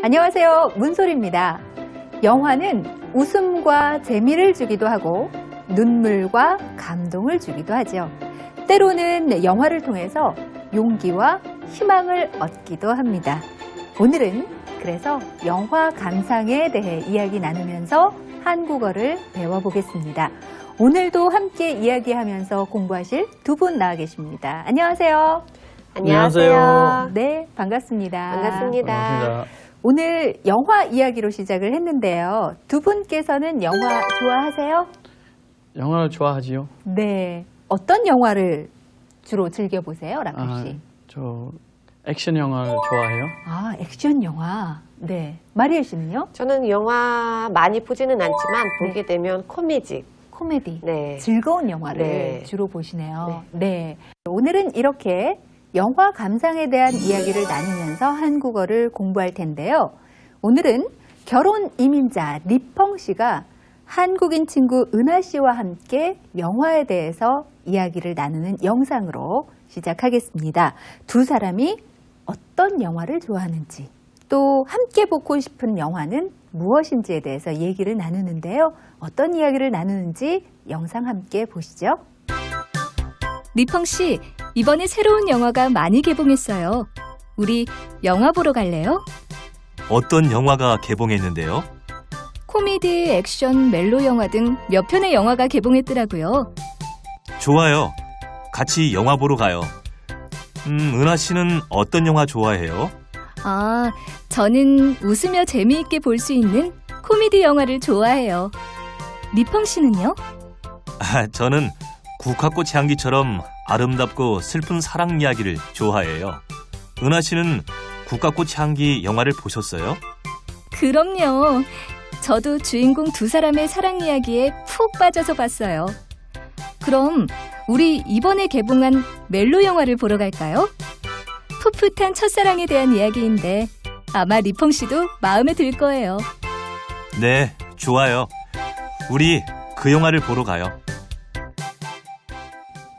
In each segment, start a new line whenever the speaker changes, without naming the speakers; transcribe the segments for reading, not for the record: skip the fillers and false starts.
안녕하세요. 문소리입니다. 영화는 웃음과 재미를 주기도 하고 눈물과 감동을 주기도 하죠. 때로는 영화를 통해서 용기와 희망을 얻기도 합니다. 오늘은 그래서 영화 감상에 대해 이야기 나누면서 한국어를 배워보겠습니다. 오늘도 함께 이야기하면서 공부하실 두 분 나와 계십니다. 안녕하세요.
안녕하세요.
네, 반갑습니다.
반갑습니다.
오늘 영화 이야기로 시작을 했는데요. 두 분께서는 영화 좋아하세요?
영화를 좋아하지요?
네. 어떤 영화를 주로 즐겨보세요, 라카 씨?
저 액션 영화를 좋아해요.
아, 액션 영화. 네. 마리엘 씨는요?
저는 영화 많이 보지는 않지만 보게 되면 코미디.
코미디.
네.
즐거운 영화를
네.
주로 보시네요. 네. 오늘은 이렇게 영화 감상에 대한 이야기를 나누면서 한국어를 공부할 텐데요. 오늘은 결혼 이민자 리펑 씨가 한국인 친구 은하 씨와 함께 영화에 대해서 이야기를 나누는 영상으로 시작하겠습니다. 두 사람이 어떤 영화를 좋아하는지, 또 함께 보고 싶은 영화는 무엇인지에 대해서 얘기를 나누는데요. 어떤 이야기를 나누는지 영상 함께 보시죠.
리펑 씨, 이번에 새로운 영화가 많이 개봉했어요. 우리 영화 보러 갈래요?
어떤 영화가 개봉했는데요?
코미디, 액션, 멜로 영화 등 몇 편의 영화가 개봉했더라고요.
좋아요. 같이 영화 보러 가요. 은하 씨는 어떤 영화 좋아해요?
아, 저는 웃으며 재미있게 볼 수 있는 코미디 영화를 좋아해요. 리펑 씨는요?
저는 국화꽃 향기처럼 아름답고 슬픈 사랑 이야기를 좋아해요. 은하 씨는 국화꽃 향기 영화를 보셨어요?
그럼요. 저도 주인공 두 사람의 사랑 이야기에 푹 빠져서 봤어요. 그럼 우리 이번에 개봉한 멜로 영화를 보러 갈까요? 풋풋한 첫사랑에 대한 이야기인데 아마 리펑 씨도 마음에 들 거예요.
네, 좋아요. 우리 그 영화를 보러 가요.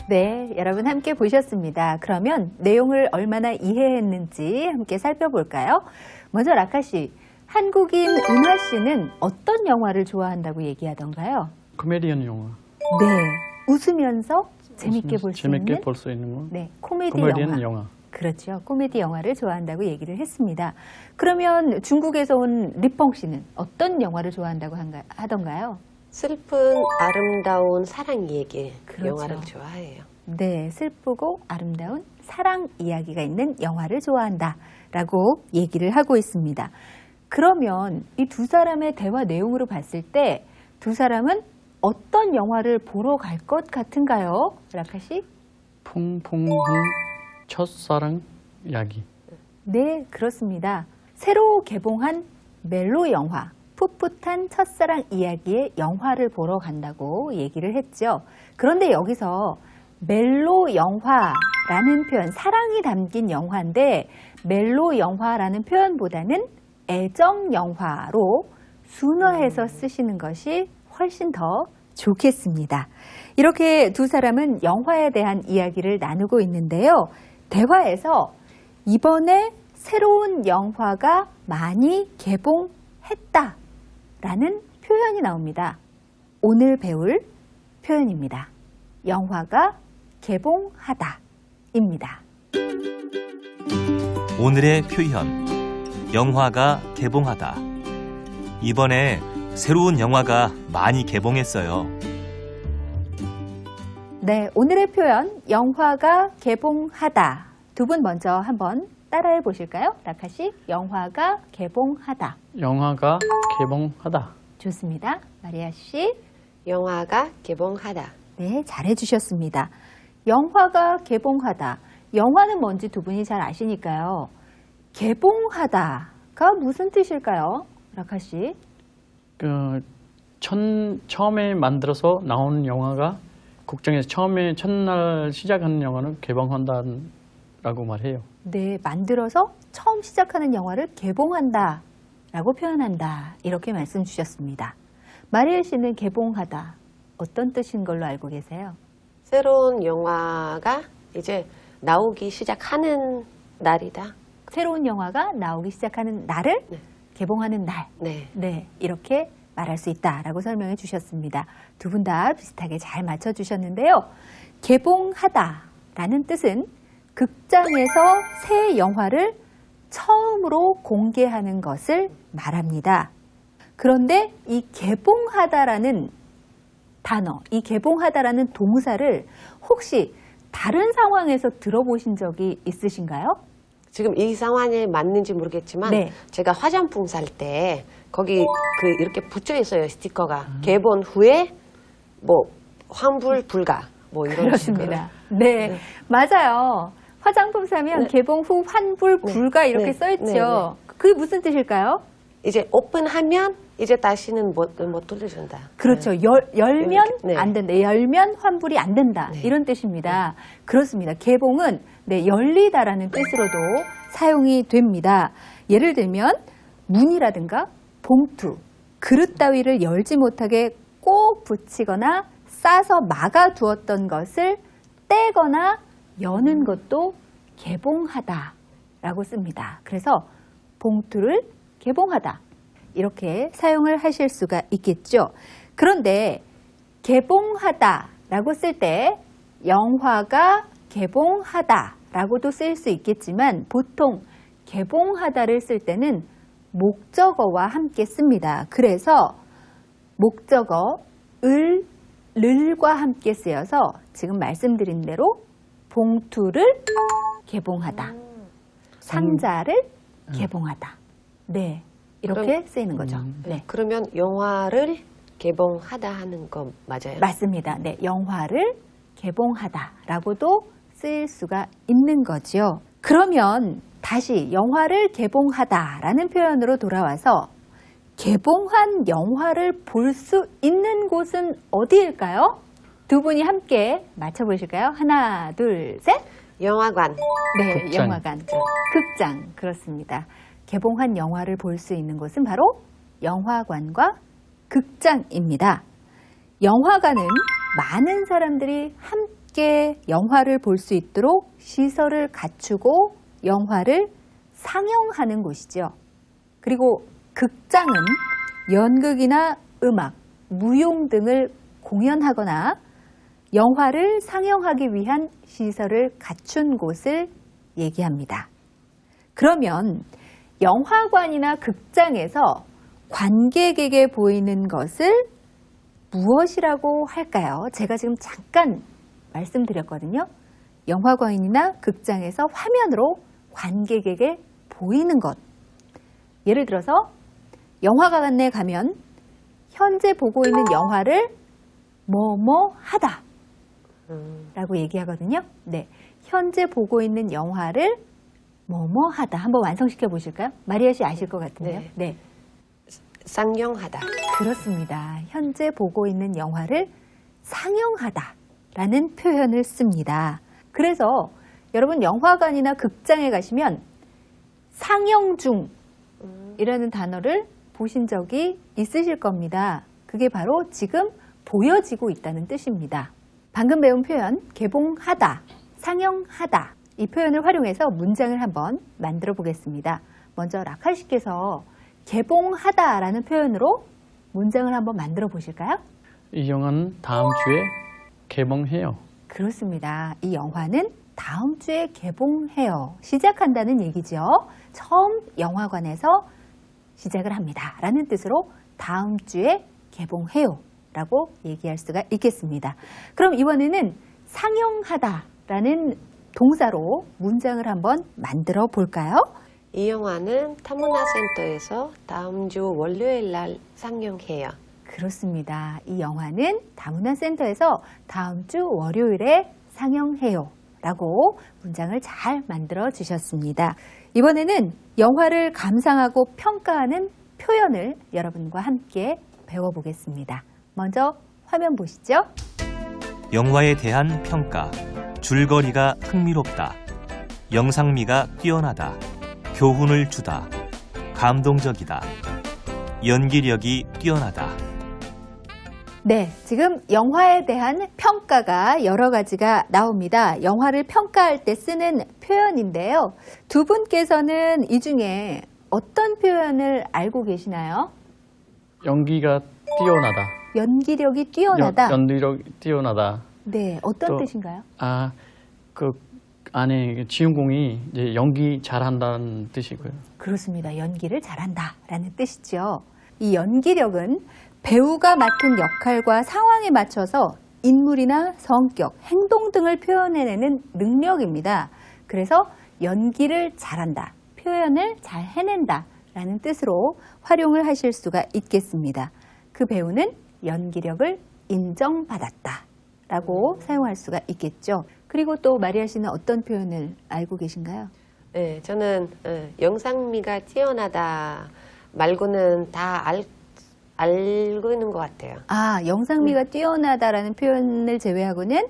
네, 여러분 함께 보셨습니다. 그러면 내용을 얼마나 이해했는지 함께 살펴볼까요? 먼저 라카 씨, 한국인 은하 씨는 어떤 영화를 좋아한다고 얘기하던가요?
코미디언 영화.
네, 웃으면서 재밌게 볼 수 있는
재밌게 볼 수 있는 거.
네, 코미디
코미디언 영화.
그렇죠. 코미디 영화를 좋아한다고 얘기를 했습니다. 그러면 중국에서 온 리펑 씨는 어떤 영화를 좋아한다고 하던가요?
슬픈 아름다운 사랑 얘기
그렇죠.
영화를 좋아해요.
네, 슬프고 아름다운 사랑 이야기가 있는 영화를 좋아한다라고 얘기를 하고 있습니다. 그러면 이 두 사람의 대화 내용으로 봤을 때 두 사람은 어떤 영화를 보러 갈 것 같은가요? 라카 씨?
풍풍한 첫사랑 이야기.
네, 그렇습니다. 새로 개봉한 멜로 영화 풋풋한 첫사랑 이야기의 영화를 보러 간다고 얘기를 했죠. 그런데 여기서 멜로 영화라는 표현, 사랑이 담긴 영화인데 멜로 영화라는 표현보다는 애정 영화로 순화해서 쓰시는 것이 훨씬 더 좋겠습니다. 이렇게 두 사람은 영화에 대한 이야기를 나누고 있는데요. 대화에서 이번에 새로운 영화가 많이 개봉했다 라는 표현이 나옵니다. 오늘 배울 표현입니다. 영화가 개봉하다 입니다.
오늘의 표현. 영화가 개봉하다. 이번에 새로운 영화가 많이 개봉했어요.
네, 오늘의 표현 영화가 개봉하다. 두 분 먼저 한번 따라해 보실까요? 라카 씨, 영화가 개봉하다.
영화가 개봉하다.
좋습니다. 마리아 씨.
영화가 개봉하다.
네, 잘해 주셨습니다. 영화가 개봉하다. 영화는 뭔지 두 분이 잘 아시니까요. 개봉하다가 무슨 뜻일까요? 라카 씨.
처음에 만들어서 나온 영화가 국장에서 처음에 첫날 시작하는 영화는 개봉한다라고 말해요.
네, 만들어서 처음 시작하는 영화를 개봉한다 라고 표현한다. 이렇게 말씀 주셨습니다. 마리엘 씨는 개봉하다. 어떤 뜻인 걸로 알고 계세요?
새로운 영화가 이제 나오기 시작하는 날이다.
새로운 영화가 나오기 시작하는 날을 개봉하는 날.
네.
네, 이렇게 말할 수 있다라고 설명해 주셨습니다. 두 분 다 비슷하게 잘 맞춰주셨는데요. 개봉하다라는 뜻은 극장에서 새 영화를 처음으로 공개하는 것을 말합니다. 그런데 이 개봉하다라는 단어, 이 개봉하다라는 동사를 혹시 다른 상황에서 들어보신 적이 있으신가요?
지금 이 상황에 맞는지 모르겠지만
네.
제가 화장품 살 때 거기 이렇게 붙여 있어요, 스티커가. 개봉 후에 뭐 환불 불가 뭐 이런
그렇습니다. 네, 맞아요. 화장품 사면
네.
개봉 후 환불
네.
불가 이렇게
네.
써있죠.
네, 네.
그게 무슨 뜻일까요?
이제 오픈하면 이제 다시는 못 돌려준다.
그렇죠.
네.
열면
네.
안 된다. 열면 환불이 안 된다.
네.
이런 뜻입니다. 그렇습니다. 개봉은 네, 열리다라는 뜻으로도 사용이 됩니다. 예를 들면 문이라든가 봉투, 그릇 따위를 열지 못하게 꼭 붙이거나 싸서 막아두었던 것을 떼거나 여는 것도 개봉하다라고 씁니다. 그래서 봉투를 개봉하다. 이렇게 사용을 하실 수가 있겠죠. 그런데 개봉하다라고 쓸 때 영화가 개봉하다라고도 쓸 수 있겠지만 보통 개봉하다를 쓸 때는 목적어와 함께 씁니다. 그래서 목적어 을과 함께 쓰여서 지금 말씀드린 대로 봉투를 개봉하다. 상자를 개봉하다. 네. 이렇게 쓰이는 거죠. 네.
그러면 영화를 개봉하다 하는 거 맞아요?
맞습니다. 네. 영화를 개봉하다라고도 쓰일 수가 있는 거죠. 그러면 다시 영화를 개봉하다라는 표현으로 돌아와서 개봉한 영화를 볼 수 있는 곳은 어디일까요? 두 분이 함께 맞춰보실까요? 하나, 둘, 셋.
영화관.
네,
극장.
영화관. 극장. 그렇습니다. 개봉한 영화를 볼 수 있는 곳은 바로 영화관과 극장입니다. 영화관은 많은 사람들이 함께 영화를 볼 수 있도록 시설을 갖추고 영화를 상영하는 곳이죠. 그리고 극장은 연극이나 음악, 무용 등을 공연하거나 영화를 상영하기 위한 시설을 갖춘 곳을 얘기합니다. 그러면 영화관이나 극장에서 관객에게 보이는 것을 무엇이라고 할까요? 제가 지금 잠깐 말씀드렸거든요. 영화관이나 극장에서 화면으로 관객에게 보이는 것. 예를 들어서 영화관에 가면 현재 보고 있는 영화를 뭐뭐 하다 라고 얘기하거든요. 네, 현재 보고 있는 영화를 뭐뭐 하다. 한번 완성시켜 보실까요? 마리아 씨 아실 것 같은데요.
네.
네.
상영하다.
그렇습니다. 현재 보고 있는 영화를 상영하다라는 표현을 씁니다. 그래서 여러분 영화관이나 극장에 가시면 상영 중이라는 단어를 보신 적이 있으실 겁니다. 그게 바로 지금 보여지고 있다는 뜻입니다. 방금 배운 표현 개봉하다, 상영하다 이 표현을 활용해서 문장을 한번 만들어 보겠습니다. 먼저 라칼 씨께서 개봉하다라는 표현으로 문장을 한번 만들어 보실까요?
이 영화는 다음 주에 개봉해요.
그렇습니다. 이 영화는 다음 주에 개봉해요. 시작한다는 얘기죠. 처음 영화관에서 시작을 합니다. 라는 뜻으로 다음 주에 개봉해요. 라고 얘기할 수가 있겠습니다. 그럼 이번에는 상영하다라는 동사로 문장을 한번 만들어 볼까요?
이 영화는 타문화센터에서 다음 주 월요일 날 상영해요.
그렇습니다. 이 영화는 다문화센터에서 다음 주 월요일에 상영해요. 라고 문장을 잘 만들어 주셨습니다. 이번에는 영화를 감상하고 평가하는 표현을 여러분과 함께 배워보겠습니다. 먼저 화면 보시죠.
영화에 대한 평가. 줄거리가 흥미롭다. 영상미가 뛰어나다. 교훈을 주다. 감동적이다. 연기력이 뛰어나다.
네, 지금 영화에 대한 평가가 여러 가지가 나옵니다. 영화를 평가할 때 쓰는 표현인데요. 두 분께서는 이 중에 어떤 표현을 알고 계시나요?
연기가 뛰어나다.
연기력이 뛰어나다.
연기력이 뛰어나다.
네, 어떤
또-
뜻인가요?
그 안에 주인공이 이제 연기 잘한다는 뜻이고요.
그렇습니다. 연기를 잘한다라는 뜻이죠. 이 연기력은 배우가 맡은 역할과 상황에 맞춰서 인물이나 성격, 행동 등을 표현해내는 능력입니다. 그래서 연기를 잘한다, 표현을 잘 해낸다라는 뜻으로 활용을 하실 수가 있겠습니다. 그 배우는 연기력을 인정받았다라고 사용할 수가 있겠죠. 그리고 또 마리아 씨는 어떤 표현을 알고 계신가요?
네, 저는 영상미가 뛰어나다 말고는 다 알고 있는 것 같아요.
아, 영상미가 뛰어나다라는 표현을 제외하고는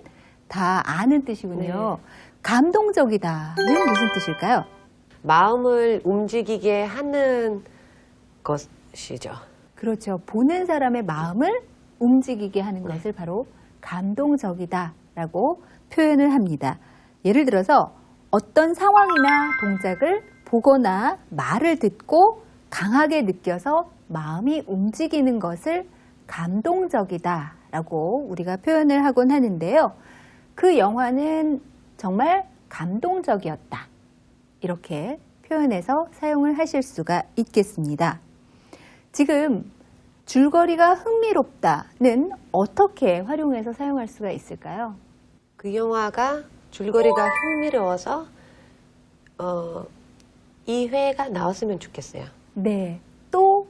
다 아는 뜻이군요. 감동적이다는 무슨 뜻일까요?
마음을 움직이게 하는 것이죠.
그렇죠. 보는 사람의 마음을 움직이게 하는 것을 바로 감동적이다라고 표현을 합니다. 예를 들어서 어떤 상황이나 동작을 보거나 말을 듣고 강하게 느껴서 마음이 움직이는 것을 감동적이다라고 우리가 표현을 하곤 하는데요. 그 영화는 정말 감동적이었다. 이렇게 표현해서 사용을 하실 수가 있겠습니다. 지금 줄거리가 흥미롭다는 어떻게 활용해서 사용할 수가 있을까요?
그 영화가 줄거리가 흥미로워서 2회가 나왔으면 좋겠어요.
네, 또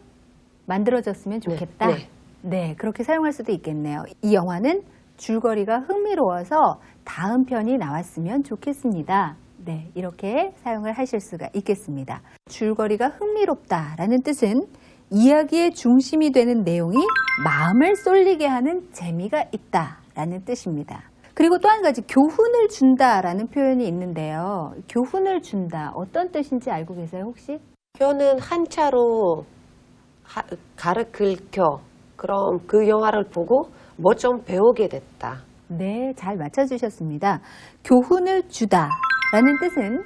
만들어졌으면 좋겠다.
네.
네, 그렇게 사용할 수도 있겠네요. 이 영화는 줄거리가 흥미로워서 다음 편이 나왔으면 좋겠습니다. 네, 이렇게 사용을 하실 수가 있겠습니다. 줄거리가 흥미롭다라는 뜻은 이야기의 중심이 되는 내용이 마음을 쏠리게 하는 재미가 있다라는 뜻입니다. 그리고 또 한 가지 교훈을 준다라는 표현이 있는데요. 교훈을 준다, 어떤 뜻인지 알고 계세요, 혹시?
표는 한자로 가르쳐. 그럼 그 영화를 보고 뭐 좀 배우게 됐다.
네, 잘 맞춰주셨습니다. 교훈을 주다라는 뜻은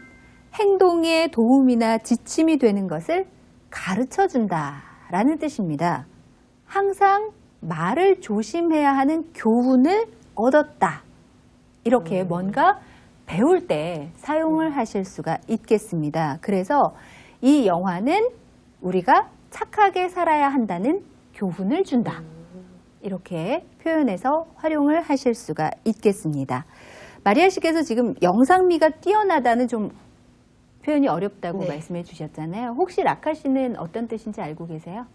행동에 도움이나 지침이 되는 것을 가르쳐준다라는 뜻입니다. 항상 말을 조심해야 하는 교훈을 얻었다. 이렇게 뭔가 배울 때 사용을 하실 수가 있겠습니다. 그래서 이 영화는 우리가 착하게 살아야 한다는 교훈을 준다. 이렇게 표현해서 활용을 하실 수가 있겠습니다. 마리아 씨께서 지금 영상미가 뛰어나다는 좀 표현이 어렵다고
네.
말씀해 주셨잖아요. 혹시 라카 씨는 어떤 뜻인지 알고 계세요?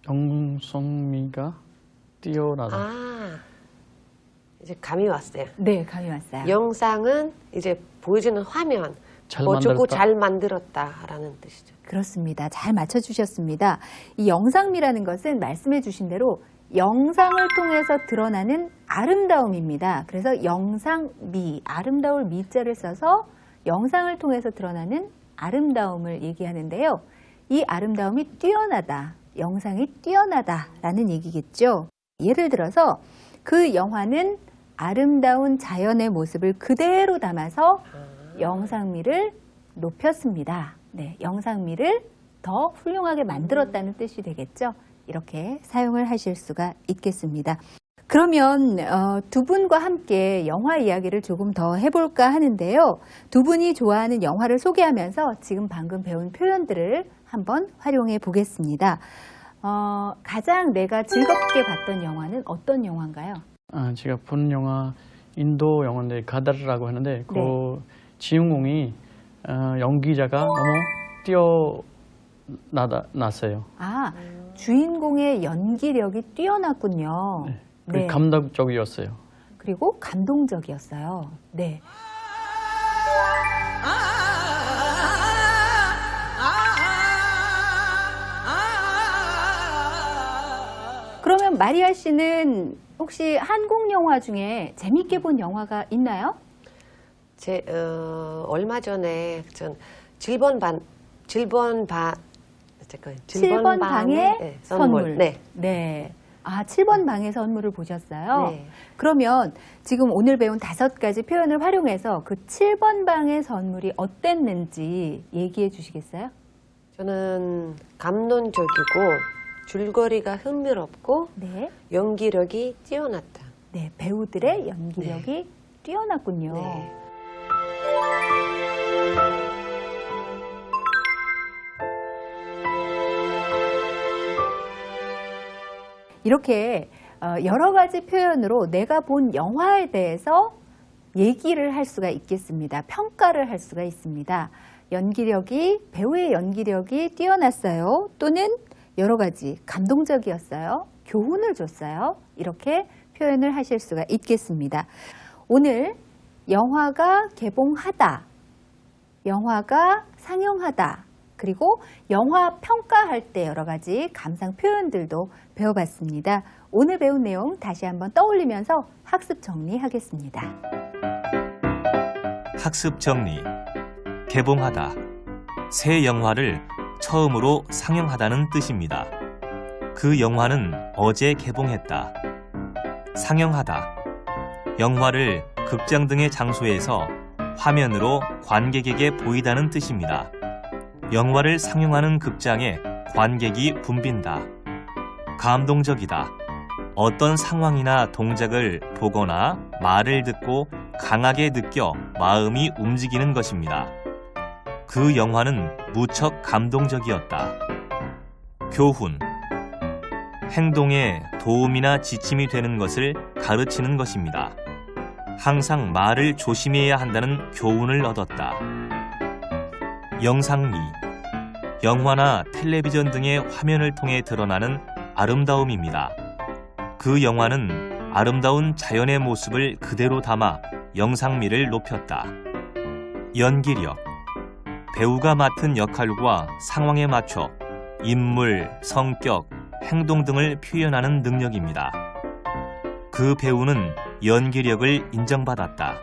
영상미가 뛰어나다.
이제 감이 왔어요.
네, 감이 왔어요.
영상은 이제 보여주는 화면,
잘
뭐 주고
만들었다.
잘 만들었다라는 뜻이죠.
그렇습니다. 잘 맞춰주셨습니다. 이 영상미라는 것은 말씀해 주신 대로 영상을 통해서 드러나는 아름다움입니다. 그래서 영상미, 아름다울 미자를 써서 영상을 통해서 드러나는 아름다움을 얘기하는데요. 이 아름다움이 뛰어나다, 영상이 뛰어나다라는 얘기겠죠. 예를 들어서 그 영화는 아름다운 자연의 모습을 그대로 담아서 영상미를 높였습니다. 네, 영상미를 더 훌륭하게 만들었다는 뜻이 되겠죠. 이렇게 사용을 하실 수가 있겠습니다. 그러면 두 분과 함께 영화 이야기를 조금 더 해볼까 하는데요. 두 분이 좋아하는 영화를 소개하면서 지금 방금 배운 표현들을 한번 활용해 보겠습니다. 가장 내가 즐겁게 봤던 영화는 어떤 영화인가요?
제가 본 영화 인도 영화인데 가다르라고 하는데 그 주인공이 연기자가 너무 뛰어났어요.
주인공의 연기력이 뛰어났군요.
네. 감동적이었어요.
그리고 감동적이었어요. 네. 그러면 마리아 씨는 혹시 한국 영화 중에 재밌게 본 영화가 있나요?
얼마 전에 전 7번
방의 선물.
네.
네. 7번 방의 선물을 보셨어요?
네.
그러면 지금 오늘 배운 5가지 표현을 활용해서 그 7번 방의 선물이 어땠는지 얘기해 주시겠어요?
저는 감동적이고 줄거리가 흥미롭고
네.
연기력이 뛰어났다.
네, 배우들의 연기력이 뛰어났군요.
네.
이렇게 여러 가지 표현으로 내가 본 영화에 대해서 얘기를 할 수가 있겠습니다. 평가를 할 수가 있습니다. 배우의 연기력이 뛰어났어요. 또는 여러 가지 감동적이었어요. 교훈을 줬어요. 이렇게 표현을 하실 수가 있겠습니다. 오늘 영화가 개봉하다, 영화가 상영하다, 그리고 영화 평가할 때 여러 가지 감상 표현들도 배워봤습니다. 오늘 배운 내용 다시 한번 떠올리면서 학습 정리하겠습니다.
학습 정리. 개봉하다. 새 영화를 처음으로 상영하다는 뜻입니다. 그 영화는 어제 개봉했다. 상영하다. 영화를 극장 등의 장소에서 화면으로 관객에게 보이다는 뜻입니다. 영화를 상영하는 극장에 관객이 붐빈다. 감동적이다. 어떤 상황이나 동작을 보거나 말을 듣고 강하게 느껴 마음이 움직이는 것입니다. 그 영화는 무척 감동적이었다. 교훈. 행동에 도움이나 지침이 되는 것을 가르치는 것입니다. 항상 말을 조심해야 한다는 교훈을 얻었다. 영상미. 영화나 텔레비전 등의 화면을 통해 드러나는 아름다움입니다. 그 영화는 아름다운 자연의 모습을 그대로 담아 영상미를 높였다. 연기력. 배우가 맡은 역할과 상황에 맞춰 인물, 성격, 행동 등을 표현하는 능력입니다. 그 배우는 연기력을 인정받았다.